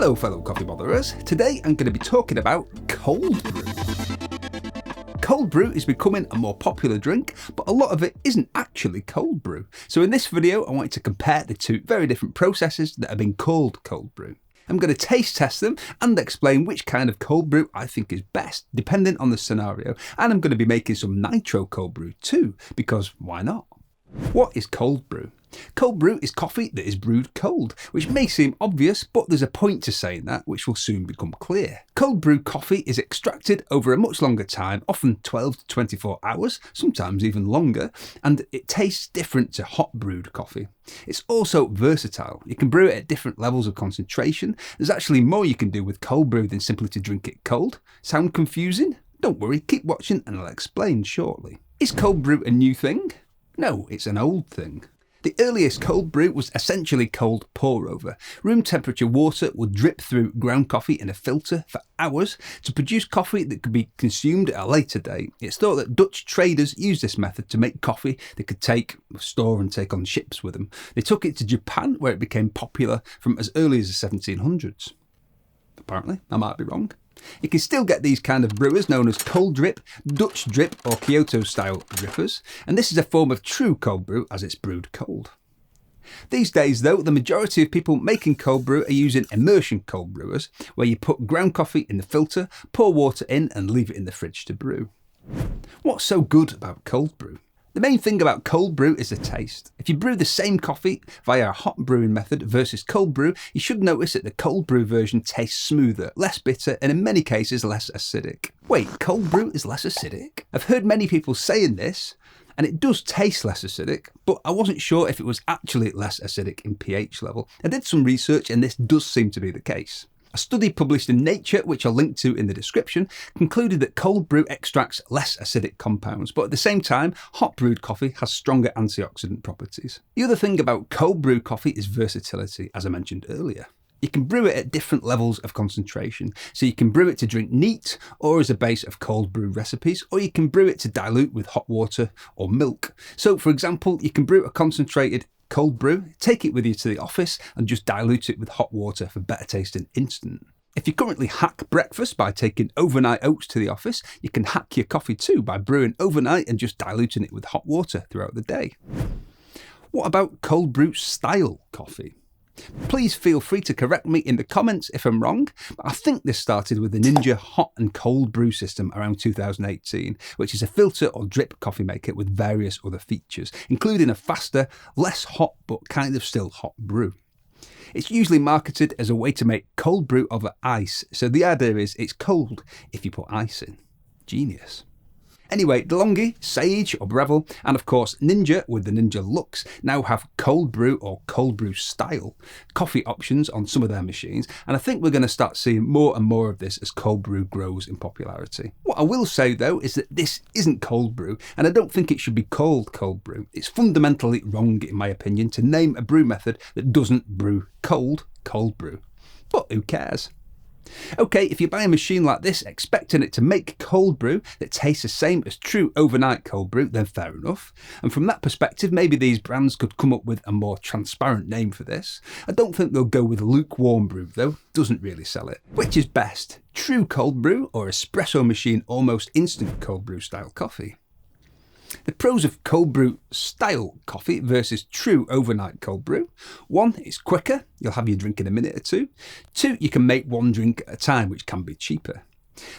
Hello fellow coffee botherers, today I'm going to be talking about cold brew. Cold brew is becoming a more popular drink, but a lot of it isn't actually cold brew. So in this video I wanted to compare the two very different processes that have been called cold brew. I'm going to taste test them and explain which kind of cold brew I think is best, depending on the scenario, and I'm going to be making some Nitro cold brew too, because why not? What is cold brew? Cold brew is coffee that is brewed cold, which may seem obvious, but there's a point to saying that, which will soon become clear. Cold brew coffee is extracted over a much longer time, often 12 to 24 hours, sometimes even longer, and it tastes different to hot brewed coffee. It's also versatile. You can brew it at different levels of concentration. There's actually more you can do with cold brew than simply to drink it cold. Sound confusing? Don't worry, keep watching and I'll explain shortly. Is cold brew a new thing? No, it's an old thing. The earliest cold brew was essentially cold pour over. Room temperature water would drip through ground coffee in a filter for hours to produce coffee that could be consumed at a later date. It's thought that Dutch traders used this method to make coffee they could store and take on ships with them. They took it to Japan, where it became popular from as early as the 1700s. Apparently, I might be wrong. You can still get these kind of brewers known as cold drip, Dutch drip or Kyoto style drippers, and this is a form of true cold brew as it's brewed cold. These days though, the majority of people making cold brew are using immersion cold brewers, where you put ground coffee in the filter, pour water in and leave it in the fridge to brew. What's so good about cold brew? The main thing about cold brew is the taste. If you brew the same coffee via a hot brewing method versus cold brew, you should notice that the cold brew version tastes smoother, less bitter, and in many cases less acidic. Wait, cold brew is less acidic? I've heard many people saying this, and it does taste less acidic, but I wasn't sure if it was actually less acidic in pH level. I did some research and this does seem to be the case. A study published in Nature, which I'll link to in the description, concluded that cold brew extracts less acidic compounds, but at the same time, hot brewed coffee has stronger antioxidant properties. The other thing about cold brew coffee is versatility, as I mentioned earlier. You can brew it at different levels of concentration, so you can brew it to drink neat or as a base of cold brew recipes, or you can brew it to dilute with hot water or milk. So for example, you can brew a concentrated cold brew, take it with you to the office and just dilute it with hot water for better tasting instant. If you currently hack breakfast by taking overnight oats to the office, you can hack your coffee too by brewing overnight and just diluting it with hot water throughout the day. What about cold brew style coffee? Please feel free to correct me in the comments if I'm wrong, but I think this started with the Ninja hot and cold brew system around 2018, which is a filter or drip coffee maker with various other features, including a faster, less hot but kind of still hot brew. It's usually marketed as a way to make cold brew over ice, so the idea is it's cold if you put ice in. Genius. Anyway, DeLonghi, Sage or Breville, and of course Ninja with the Ninja Luxe now have cold brew or cold brew style coffee options on some of their machines, and I think we're going to start seeing more and more of this as cold brew grows in popularity. What I will say though is that this isn't cold brew, and I don't think it should be called cold brew. It's fundamentally wrong in my opinion to name a brew method that doesn't brew cold brew. But who cares? Okay, if you buy a machine like this expecting it to make cold brew that tastes the same as true overnight cold brew, then fair enough. And from that perspective, maybe these brands could come up with a more transparent name for this. I don't think they'll go with lukewarm brew though, doesn't really sell it. Which is best, true cold brew or espresso machine almost instant cold brew style coffee? The pros of cold brew style coffee versus true overnight cold brew. 1, it's quicker, you'll have your drink in a minute or two. 2, you can make one drink at a time, which can be cheaper.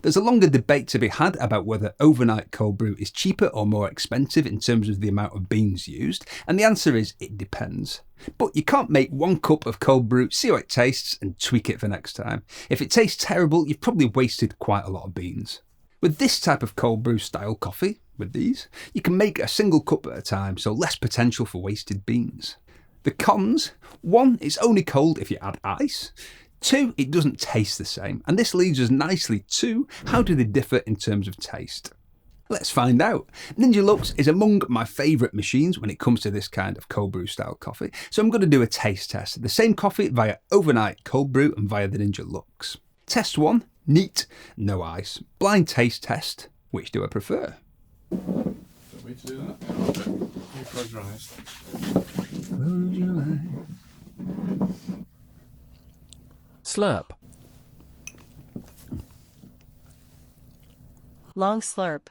There's a longer debate to be had about whether overnight cold brew is cheaper or more expensive in terms of the amount of beans used, and the answer is it depends. But you can't make 1 cup of cold brew, see how it tastes and tweak it for next time. If it tastes terrible, you've probably wasted quite a lot of beans. With this type of cold brew style coffee, with these, you can make a single cup at a time, so less potential for wasted beans. The cons: 1, it's only cold if you add ice. 2, it doesn't taste the same. And this leads us nicely to how do they differ in terms of taste. Let's find out. Ninja Luxe is among my favourite machines when it comes to this kind of cold brew style coffee, so I'm going to do a taste test. The same coffee via overnight cold brew and via the Ninja Luxe. Test 1, neat, no ice. Blind taste test, which do I prefer? Don't me to do that? You close your eyes. Close your eyes. Slurp. Long slurp.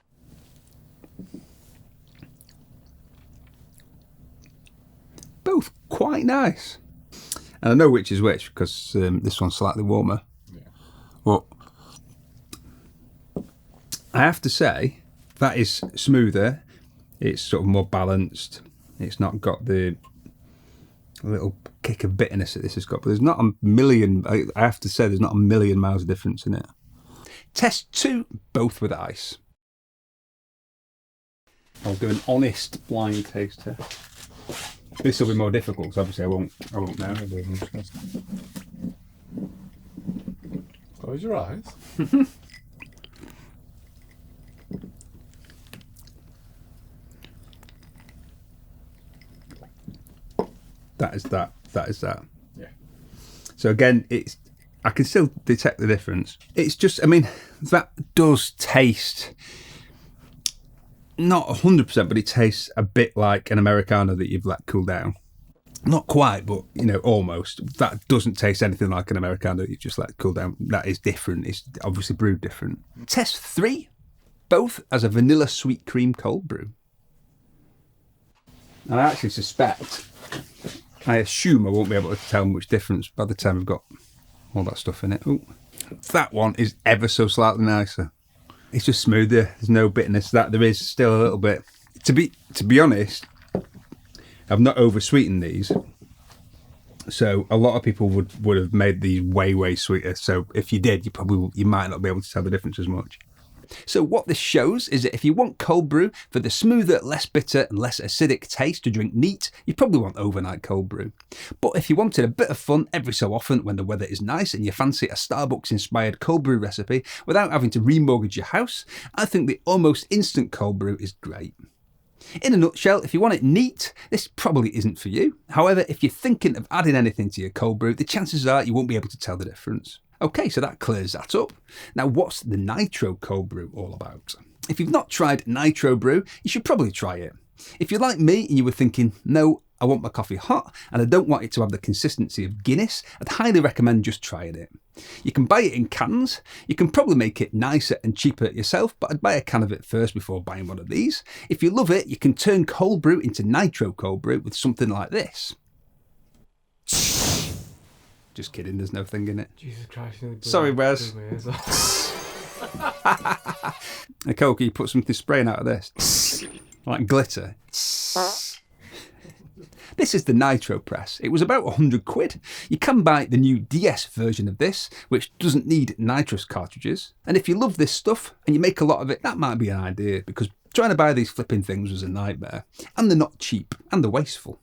Both quite nice. And I know which is which because this one's slightly warmer. Yeah. But I have to say, that is smoother. It's sort of more balanced. It's not got the little kick of bitterness that this has got. But there's not a million, I have to say, there's not a million miles of difference in it. Test 2, both with ice. I'll do an honest blind taste test. This will be more difficult because obviously I won't know. Close your eyes. That is that. That is that. Yeah. So again, I can still detect the difference. It's just, I mean, that does taste not 100%, but it tastes a bit like an Americano that you've let cool down. Not quite, but almost. That doesn't taste anything like an Americano that you've just let cool down. That is different. It's obviously brewed different. Test 3, both as a vanilla sweet cream cold brew. And I actually I assume I won't be able to tell much difference by the time I've got all that stuff in it. Ooh. That one is ever so slightly nicer. It's just smoother. There's no bitterness. That there is still a little bit. To be honest, I've not over sweetened these. So a lot of people would have made these way sweeter. So if you did, you might not be able to tell the difference as much. So what this shows is that if you want cold brew for the smoother, less bitter and less acidic taste to drink neat, you probably want overnight cold brew. But if you wanted a bit of fun every so often when the weather is nice and you fancy a Starbucks inspired cold brew recipe without having to remortgage your house, I think the almost instant cold brew is great. In a nutshell, if you want it neat, this probably isn't for you. However, if you're thinking of adding anything to your cold brew, the chances are you won't be able to tell the difference. Okay, so that clears that up. Now, what's the Nitro cold brew all about? If you've not tried Nitro brew, you should probably try it. If you're like me and you were thinking, no, I want my coffee hot and I don't want it to have the consistency of Guinness, I'd highly recommend just trying it. You can buy it in cans. You can probably make it nicer and cheaper yourself, but I'd buy a can of it first before buying one of these. If you love it, you can turn cold brew into Nitro cold brew with something like this. Just kidding, there's no thing in it. Jesus Christ. Sorry, Wes. A Coke, you put something spraying out of this. Like glitter. This is the Nitro press. It was about £100. You can buy the new DS version of this, which doesn't need nitrous cartridges. And if you love this stuff and you make a lot of it, that might be an idea, because trying to buy these flipping things was a nightmare. And they're not cheap, and they're wasteful.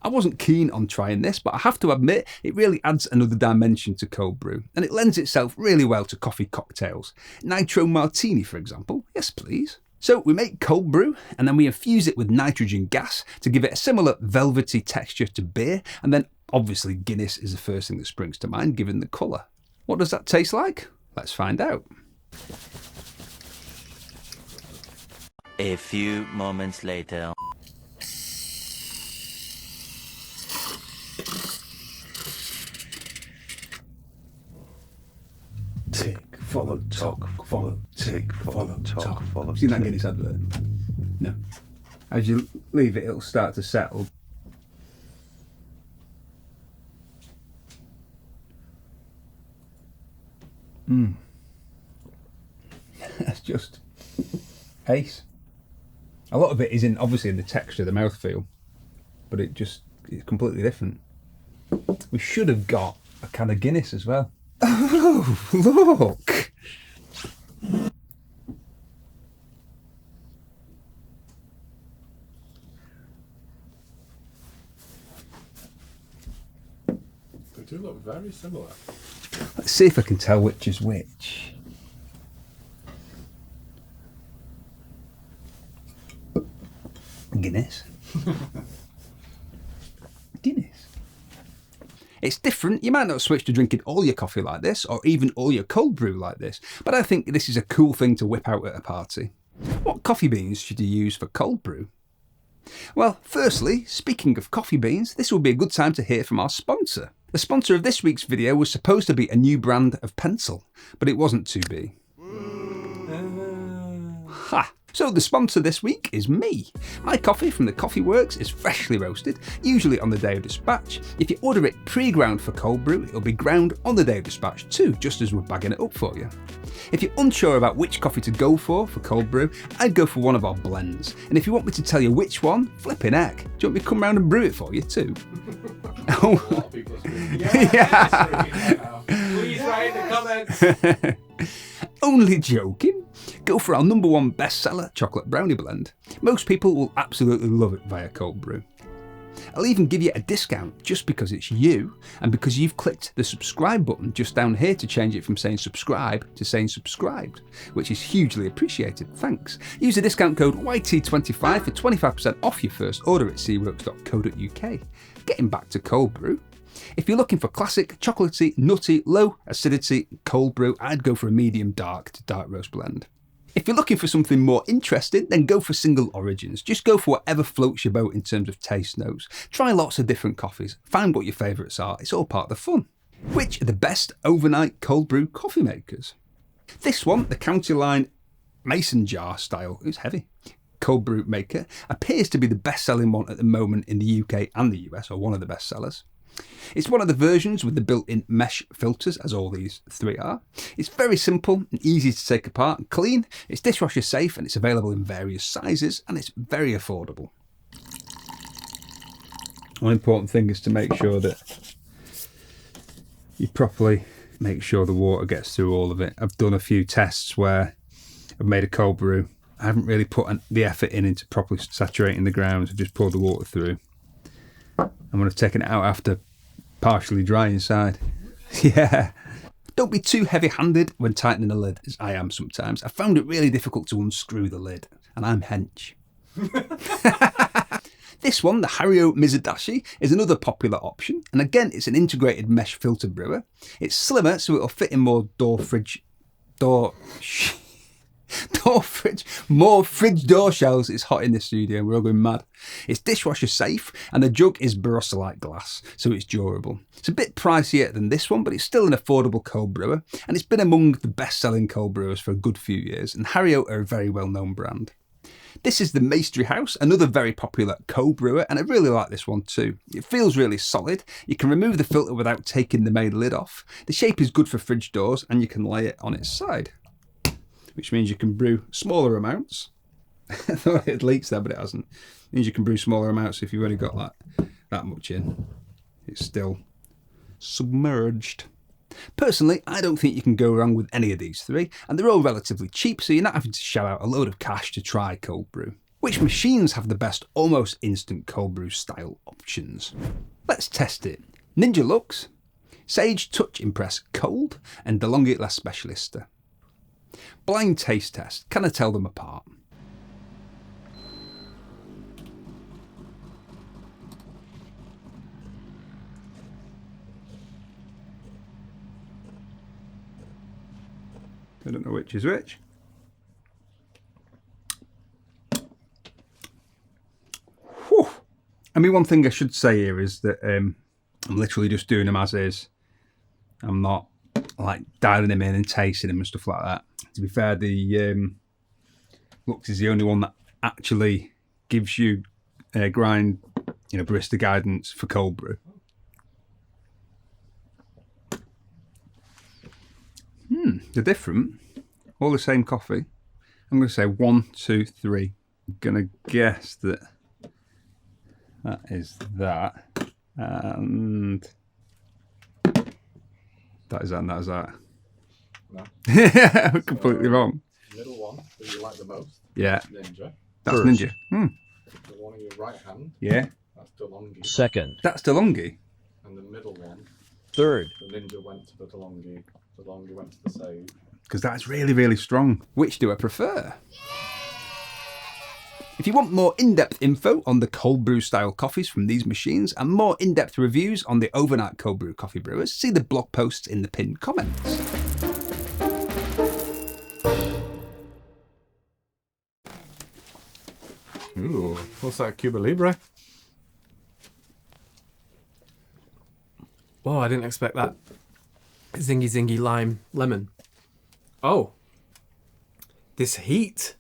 I wasn't keen on trying this, but I have to admit it really adds another dimension to cold brew, and it lends itself really well to coffee cocktails. Nitro martini, for example. Yes, please. So we make cold brew and then we infuse it with nitrogen gas to give it a similar velvety texture to beer, and then obviously Guinness is the first thing that springs to mind given the colour. What does that taste like? Let's find out. A few moments later. Tick, follow, talk, follow, tick, follow, talk, follow. Seen that Guinness advert? No. As you leave it, it'll start to settle. That's just ace. A lot of it is obviously in the texture, the mouthfeel, but it's completely different. We should have got a can of Guinness as well. Oh, look! They do look very similar. Let's see if I can tell which is which. Guinness. Guinness. It's different. You might not switch to drinking all your coffee like this, or even all your cold brew like this, but I think this is a cool thing to whip out at a party. What coffee beans should you use for cold brew? Well, firstly, speaking of coffee beans, this will be a good time to hear from our sponsor. The sponsor of this week's video was supposed to be a new brand of pencil, but it wasn't to be. Ha! So the sponsor this week is me. My coffee from the Coffee Works is freshly roasted, usually on the day of dispatch. If you order it pre-ground for cold brew, it'll be ground on the day of dispatch too, just as we're bagging it up for you. If you're unsure about which coffee to go for cold brew, I'd go for one of our blends. And if you want me to tell you which one, flipping heck. Do you want me to come round and brew it for you too? A lot of people are screaming. Yeah. Please write in the comments. Only joking. Go for our #1 bestseller, chocolate brownie blend. Most people will absolutely love it via cold brew. I'll even give you a discount just because it's you and because you've clicked the subscribe button just down here to change it from saying subscribe to saying subscribed, which is hugely appreciated. Thanks. Use the discount code YT25 for 25% off your first order at seaworks.co.uk. Getting back to cold brew. If you're looking for classic, chocolatey, nutty, low acidity cold brew, I'd go for a medium dark to dark roast blend. If you're looking for something more interesting, then go for single origins. Just go for whatever floats your boat in terms of taste notes. Try lots of different coffees. Find what your favourites are. It's all part of the fun. Which are the best overnight cold brew coffee makers? This one, the County Line Mason jar style, it's heavy, cold brew maker, appears to be the best-selling one at the moment in the UK and the US, or one of the best sellers. It's one of the versions with the built-in mesh filters, as all these three are. It's very simple and easy to take apart and clean. It's dishwasher safe and it's available in various sizes and it's very affordable. One important thing is to make sure that you properly make sure the water gets through all of it. I've done a few tests where I've made a cold brew. I haven't really put the effort into properly saturating the grounds. I've just poured the water through. I'm going to take it out after partially dry inside. Yeah. Don't be too heavy-handed when tightening the lid, as I am sometimes. I found it really difficult to unscrew the lid, and I'm hench. This one, the Hario Mizadashi, is another popular option, and again, it's an integrated mesh filter brewer. It's slimmer, so it'll fit in more more fridge door shells. It's hot in the studio, we're all going mad. It's dishwasher safe and the jug is Barossa-like glass, so it's durable. It's a bit pricier than this one, but it's still an affordable cold brewer and it's been among the best-selling cold brewers for a good few years, and Hario are a very well-known brand. This is the Maestri House, another very popular cold brewer, and I really like this one too. It feels really solid. You can remove the filter without taking the main lid off. The shape is good for fridge doors and you can lay it on its side, which means you can brew smaller amounts. I thought it leaks there, but it hasn't. It means you can brew smaller amounts if you've only got that much in. It's still submerged. Personally, I don't think you can go wrong with any of these three, and they're all relatively cheap, so you're not having to shell out a load of cash to try cold brew. Which machines have the best almost instant cold brew style options? Let's test it. Ninja Luxe, Sage Touch Impress Cold, and DeLonghi La Specialista. Blind taste test. Can I tell them apart? I don't know which is which. Whew. I mean, one thing I should say here is that I'm literally just doing them as is. I'm not like dialing them in and tasting them and stuff like that. To be fair, the Luxe is the only one that actually gives you grind, barista guidance for cold brew. They're different. All the same coffee. I'm going to say 1, 2, 3. I'm going to guess that is that. And that is that and that is that. No. I'm completely wrong. Middle one that you like the most. Yeah. Ninja. That's Ninja. The one in your right hand. Yeah. That's DeLonghi. Second. That's DeLonghi. And the middle one. Third. The Ninja went to the DeLonghi. DeLonghi went to the Sage. Because that's really, really strong. Which do I prefer? If you want more in-depth info on the cold brew style coffees from these machines and more in-depth reviews on the overnight cold brew coffee brewers, see the blog posts in the pinned comments. Ooh, what's that, Cuba Libre? Oh, I didn't expect that. Zingy lime lemon. Oh, this heat.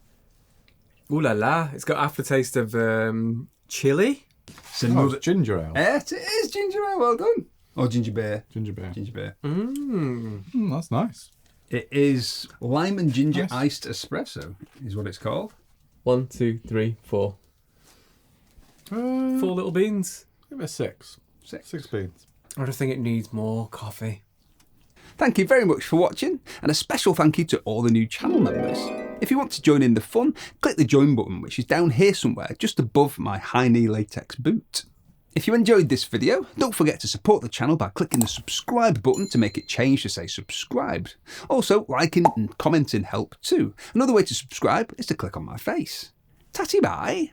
Ooh la la! It's got aftertaste of chili. Oh, it's ginger ale. It is ginger ale, well done. Or ginger beer. Ginger beer. Ginger beer. That's nice. It is lime and ginger Nice. iced espresso, is what it's called. 1, 2, 3, 4. 4 little beans. Give it a 6. 6 beans. I just think it needs more coffee. Thank you very much for watching, and a special thank you to all the new channel members. If you want to join in the fun, click the join button, which is down here somewhere, just above my high knee latex boot. If you enjoyed this video, don't forget to support the channel by clicking the subscribe button to make it change to say subscribed. Also, liking and commenting help too. Another way to subscribe is to click on my face. Tatty bye.